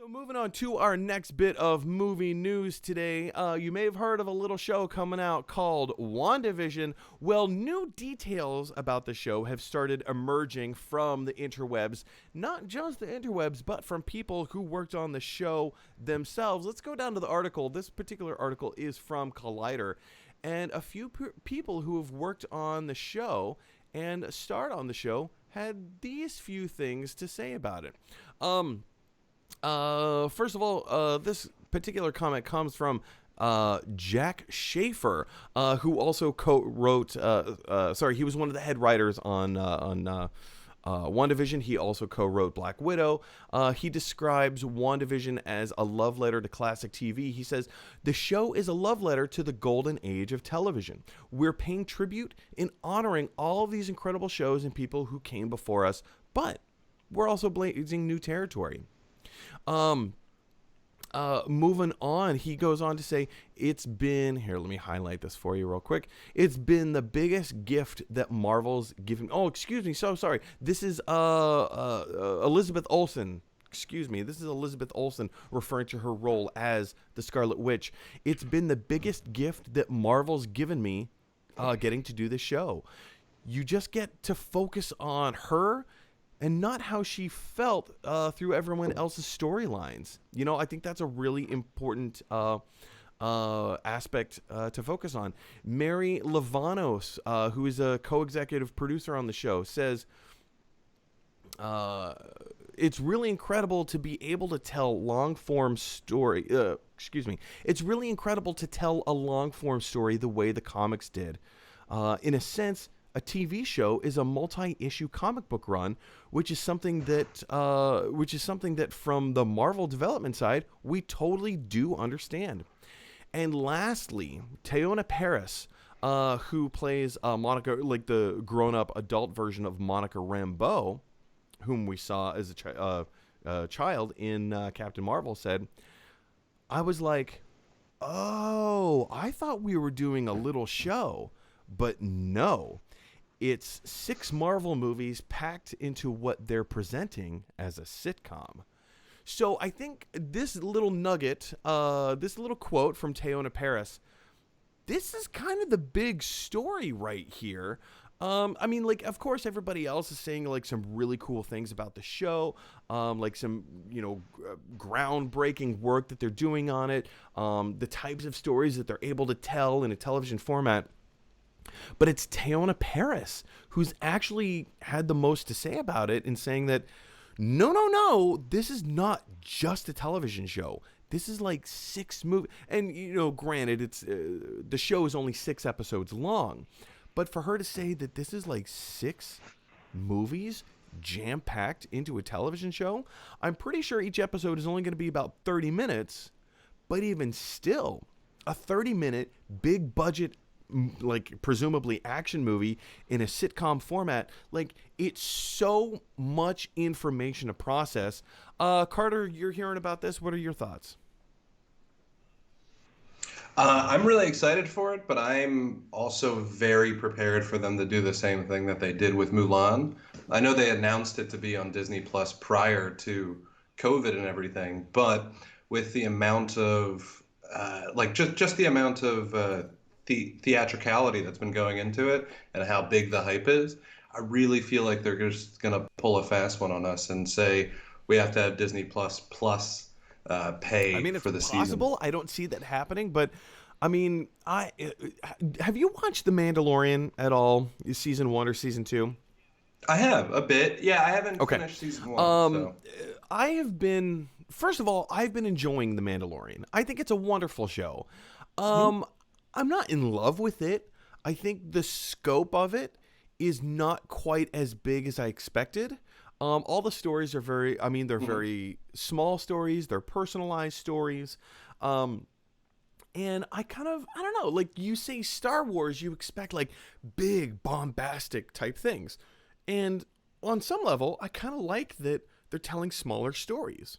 So moving on to our next bit of movie news today, you may have heard of a little show coming out called WandaVision. Well, new details about the show have started emerging from the interwebs, not just the interwebs, but from people who worked on the show themselves. Let's go down to the article. This particular article is from Collider, and a few people who have worked on the show and starred on the show had these few things to say about it. First of all, this particular comment comes from Jack Schaefer, who also co-wrote. He was one of the head writers on WandaVision. He also co-wrote Black Widow. He describes WandaVision as a love letter to classic TV. He says, the show is a love letter to the golden age of television. We're paying tribute in honoring all of these incredible shows and people who came before us, but we're also blazing new territory. Moving on, he goes on to say, it's been, here, let me highlight this for you real quick. It's been the biggest gift that Marvel's given. Oh, excuse me. So sorry. This is, Elizabeth Olsen. Excuse me. This is Elizabeth Olsen referring to her role as the Scarlet Witch. It's been the biggest gift that Marvel's given me, getting to do this show. You just get to focus on her and not how she felt through everyone else's storylines. You know, I think that's a really important aspect to focus on. Mary Lavanos, who is a co-executive producer on the show, says, it's really incredible to be able to tell long-form story. It's really incredible to tell a long-form story the way the comics did. In a sense, a TV show is a multi-issue comic book run, which is something that from the Marvel development side we totally do understand. And lastly, Teyonah Parris, who plays Monica, like the grown-up adult version of Monica Rambeau, whom we saw as a child in Captain Marvel, said, "I was like, oh, I thought we were doing a little show, but no." It's 6 Marvel movies packed into what they're presenting as a sitcom. So I think this little nugget, this little quote from Teyonah Parris, this is kind of the big story right here. I mean, like, of course, everybody else is saying, like, some really cool things about the show, like some, groundbreaking work that they're doing on it, the types of stories that they're able to tell in a television format. But it's Teyonah Parris who's actually had the most to say about it, in saying that, no, this is not just a television show. This is like 6 movies. And, granted, it's the show is only 6 episodes long. But for her to say that this is like 6 movies jam-packed into a television show, I'm pretty sure each episode is only going to be about 30 minutes. But even still, a 30-minute, big-budget, like presumably action movie in a sitcom format, like, it's so much information to process. Carter, you're hearing about this. What are your thoughts? I'm really excited for it, but I'm also very prepared for them to do the same thing that they did with Mulan. I know they announced it to be on Disney Plus prior to COVID and everything, but with the amount of just the amount of theatricality that's been going into it and how big the hype is, I really feel like they're just going to pull a fast one on us and say we have to have Disney Plus pay for the season. It's possible. I don't see that happening, but I mean, have you watched The Mandalorian at all? Season 1 or season 2? I have a bit. Yeah, I haven't finished season 1. So. First of all, I've been enjoying The Mandalorian. I think it's a wonderful show. I'm not in love with it. I think the scope of it is not quite as big as I expected. All the stories are they're very small stories. They're personalized stories. And I don't know, like, you say Star Wars, you expect like big, bombastic type things. And on some level, I kind of like that they're telling smaller stories.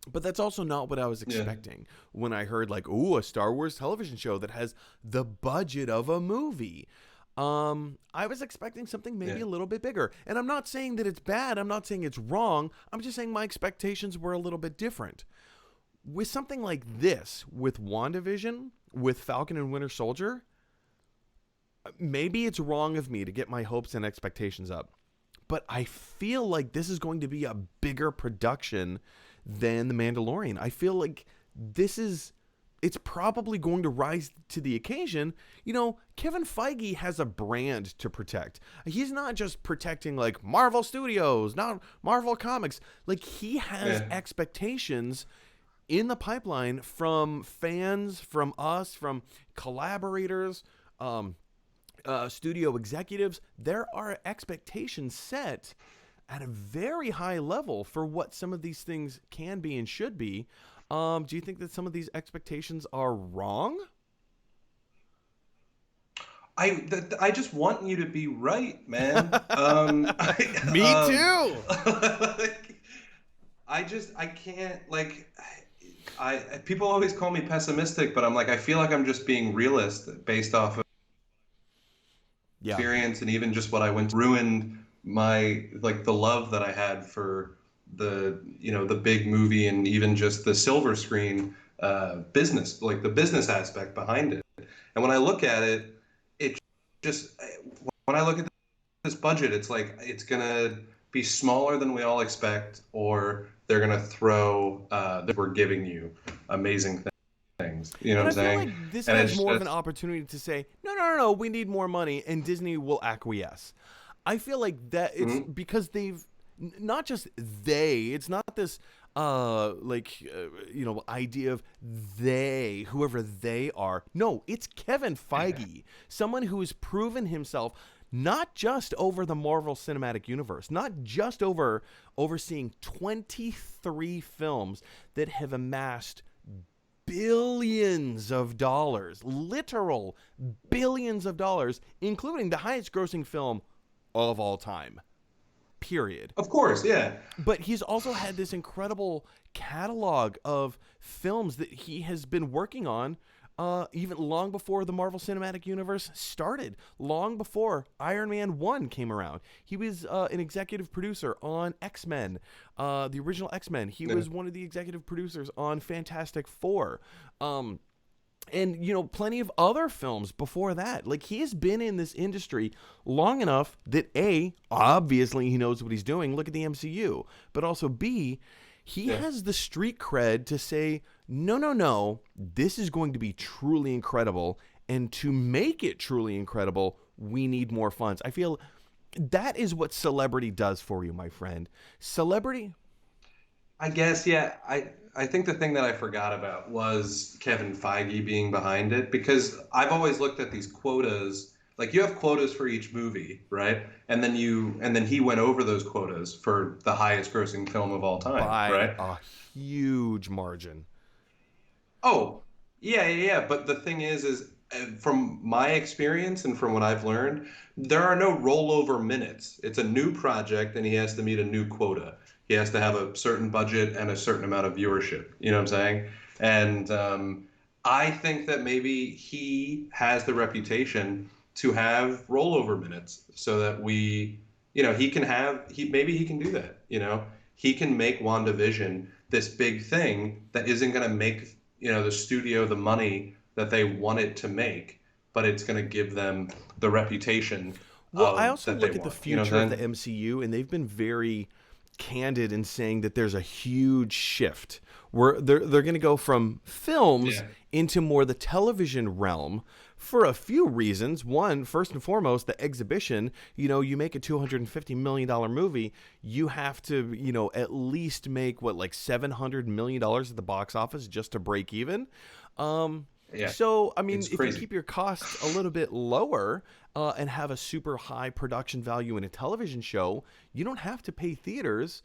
But that's also not what I was expecting when I heard, like, a Star Wars television show that has the budget of a movie. I was expecting something maybe Yeah. a little bit bigger. And I'm not saying that it's bad. I'm not saying it's wrong. I'm just saying my expectations were a little bit different. With something like this, with WandaVision, with Falcon and Winter Soldier, maybe it's wrong of me to get my hopes and expectations up. But I feel like this is going to be a bigger production than The Mandalorian. I feel like this is it's probably going to rise to the occasion. You know, Kevin Feige has a brand to protect. He's not just protecting like Marvel Studios, not Marvel Comics. Like he has Yeah. expectations in the pipeline from fans, from us, from collaborators, studio executives. There are expectations set at a very high level for what some of these things can be and should be. Do you think that some of these expectations are wrong? I just want you to be right, man. Me too. Like, I can't like people always call me pessimistic, but I'm like I feel like I'm just being realist based off of Yeah. experience and even just what I went ruined my like the love that I had for the big movie and even just the silver screen business, like the business aspect behind it. And when I look at it, it just when I look at this budget, it's like it's gonna be smaller than we all expect, or they're gonna throw that we're giving you amazing things. You know And what I I'm feel saying? like this And has it's more of an just opportunity to say, no, no, no, no, we need more money, and Disney will acquiesce. I feel like that it's mhm. because they've not just it's not this idea of they, whoever they are. No, it's Kevin Feige, someone who has proven himself not just over the Marvel Cinematic Universe, not just overseeing 23 films that have amassed billions of dollars, literal billions of dollars, including the highest grossing film of all time. Period. Of course, yeah. But he's also had this incredible catalog of films that he has been working on even long before the Marvel Cinematic Universe started, long before Iron Man 1 came around. He was an executive producer on X-Men, the original X-Men. He Yeah. was one of the executive producers on Fantastic Four. And plenty of other films before that. Like he has been in this industry long enough that obviously he knows what he's doing. Look at the MCU. But also B, he Yeah. has the street cred to say, no, no, no, this is going to be truly incredible. And to make it truly incredible, we need more funds. I feel that is what celebrity does for you, my friend. Celebrity. I guess, yeah. I think the thing that I forgot about was Kevin Feige being behind it because I've always looked at these quotas. Like you have quotas for each movie, right? And then he went over those quotas for the highest grossing film of all time, By right? a huge margin. Oh, yeah, yeah, yeah. But the thing is from my experience and from what I've learned, there are no rollover minutes. It's a new project and he has to meet a new quota. He has to have a certain budget and a certain amount of viewership. You know what I'm saying? And I think that maybe he has the reputation to have rollover minutes so that maybe he can do that. He can make WandaVision this big thing that isn't going to make the studio the money that they want it to make, but it's going to give them the reputation Well, I of also that they look at the want. You know what future of I'm the saying? MCU, and they've been very candid in saying that there's a huge shift where they're going to go from films Yeah. into more the television realm for a few reasons. One, first and foremost, the exhibition. You make a $250 million movie, you have to, at least make what, like $700 million at the box office just to break even. Yeah. So, I mean, It's if you crazy. keep your costs a little bit lower and have a super high production value in a television show, you don't have to pay theaters.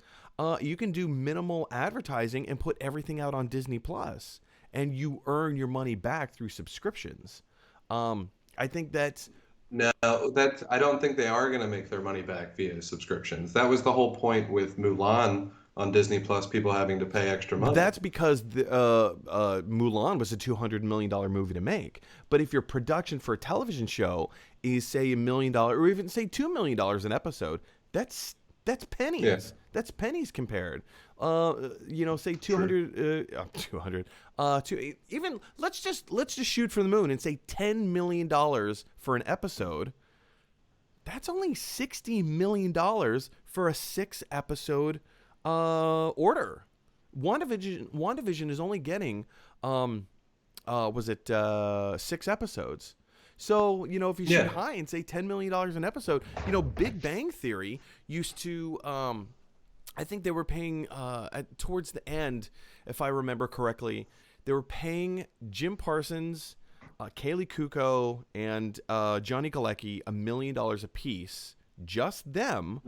You can do minimal advertising and put everything out on Disney Plus, and you earn your money back through subscriptions. I think that's No, I don't think they are going to make their money back via subscriptions. That was the whole point with Mulan on Disney Plus, people having to pay extra money. That's because Mulan was a $200 million movie to make. But if your production for a television show is say $1 million or even say $2 million an episode, that's pennies. Yeah. That's pennies compared. Say 200, even let's just shoot for the moon and say $10 million for an episode. That's only $60 million for a 6-episode order. WandaVision is only getting 6 episodes. So, if you shoot high and say $10 million an episode, Big Bang Theory used to, I think they were paying, towards the end, if I remember correctly, they were paying Jim Parsons, Kaylee Kuko, and Johnny Galecki $1 million a piece, just them,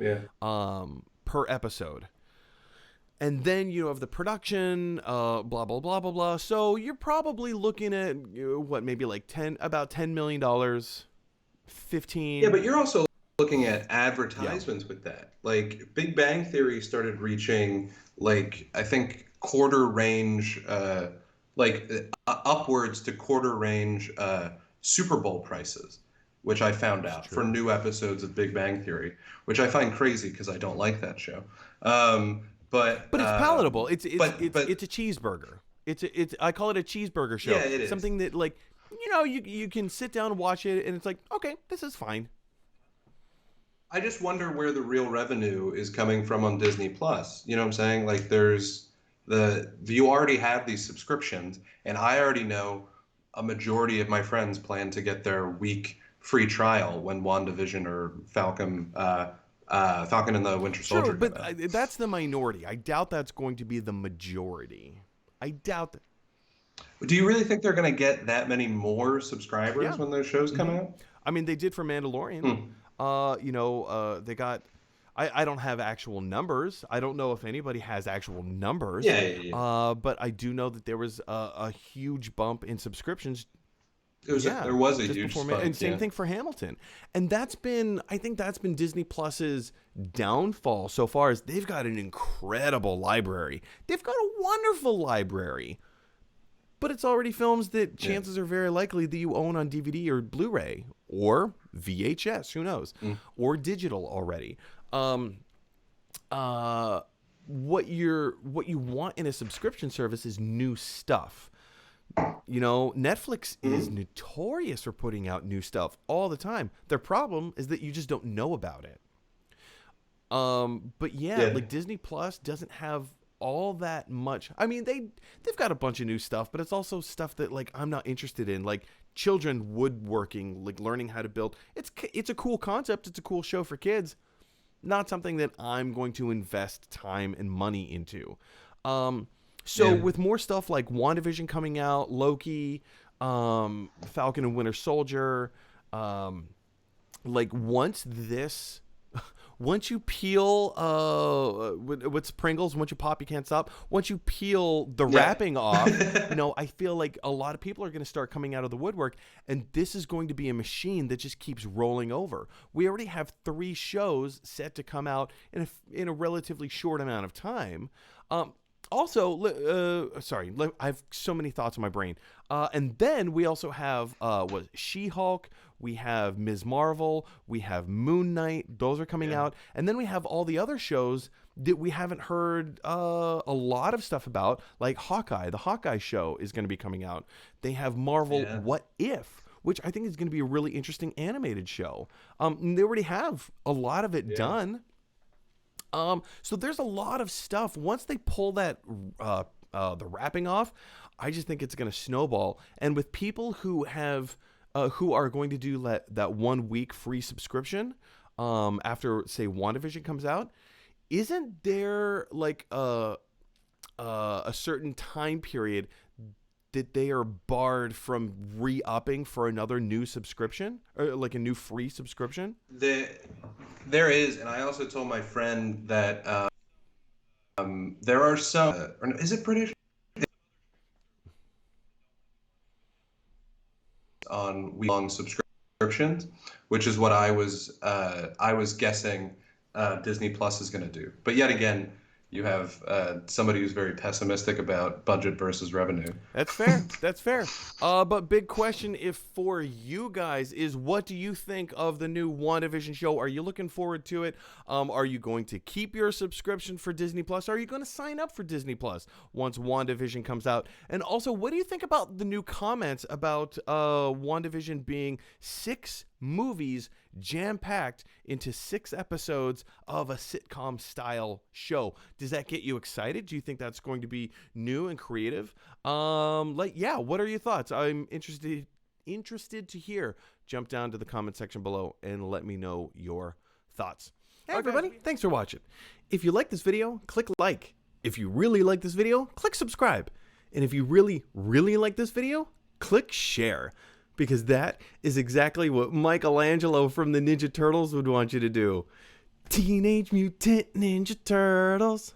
per episode. And then you have the production, blah, blah, blah, blah, blah. So you're probably looking at, maybe like about $10 million, 15. Yeah, but you're also looking at advertisements with that. Like Big Bang Theory started reaching, like, I think quarter range, upwards to quarter range Super Bowl prices, which I found out for new episodes of Big Bang Theory, which I find crazy because I don't like that show. But it's palatable. It's a cheeseburger. I call it a cheeseburger show. Yeah, it is. Something that, like, you can sit down and watch it, and it's like, okay, this is fine. I just wonder where the real revenue is coming from on Disney Plus. You know what I'm saying? Like, you already have these subscriptions, and I already know a majority of my friends plan to get their week free trial when WandaVision or Falcon and the Winter Soldier. Sure, but that's the minority. I doubt that's going to be the majority. I doubt that. Do you really think they're going to get that many more subscribers when those shows come out? I mean, they did for Mandalorian. They got. I don't have actual numbers. I don't know if anybody has actual numbers. Yeah. But I do know that there was a huge bump in subscriptions. There was a huge spike. And same thing for Hamilton. And I think that's been Disney Plus's downfall so far, is they've got an incredible library. They've got a wonderful library. But it's already films that chances are very likely that you own on DVD or Blu-ray or VHS, who knows, or digital already. What you want in a subscription service is new stuff. Netflix is notorious for putting out new stuff all the time. Their problem is that you just don't know about it. But like Disney Plus doesn't have all that much. I mean, they've got a bunch of new stuff, but it's also stuff that, like, I'm not interested in, like children woodworking, like learning how to build. It's a cool concept. It's a cool show for kids. Not something that I'm going to invest time and money into. With more stuff like WandaVision coming out, Loki, Falcon and Winter Soldier, like once you peel, what's Pringles? Once you pop, you can't stop. Once you peel the wrapping off, I feel like a lot of people are going to start coming out of the woodwork, and this is going to be a machine that just keeps rolling over. We already have 3 shows set to come out in a relatively short amount of time. I have so many thoughts in my brain. And then we also have She-Hulk, we have Ms. Marvel, we have Moon Knight. Those are coming out. And then we have all the other shows that we haven't heard a lot of stuff about, like Hawkeye. The Hawkeye show is going to be coming out. They have Marvel What If, which I think is going to be a really interesting animated show. They already have a lot of it done. So there's a lot of stuff. Once they pull that the wrapping off, I just think it's going to snowball. And with people who are going to do that 1 week free subscription after, say, WandaVision comes out, isn't there like a certain time period that they are barred from re-upping for another new subscription, or like a new free subscription? There is, and I also told my friend that there are some. Is it British? On week-long subscriptions, which is what I was guessing Disney Plus is going to do. But yet again, you have somebody who's very pessimistic about budget versus revenue. That's fair. That's fair. But big question if for you guys is, what do you think of the new WandaVision show? Are you looking forward to it? Are you going to keep your subscription for Disney Plus? Are you going to sign up for Disney Plus once WandaVision comes out? And also, what do you think about the new comments about WandaVision being 6 movies jam-packed into 6 episodes of a sitcom style show? Does that get you excited? Do you think that's going to be new and creative? What are your thoughts? I'm interested to hear. Jump down to the comment section below and let me know your thoughts. Hey everybody, thanks for watching. If you like this video, click like. If you really like this video, click subscribe. And if you really, really like this video, click share. Because that is exactly what Michelangelo from the Ninja Turtles would want you to do. Teenage Mutant Ninja Turtles.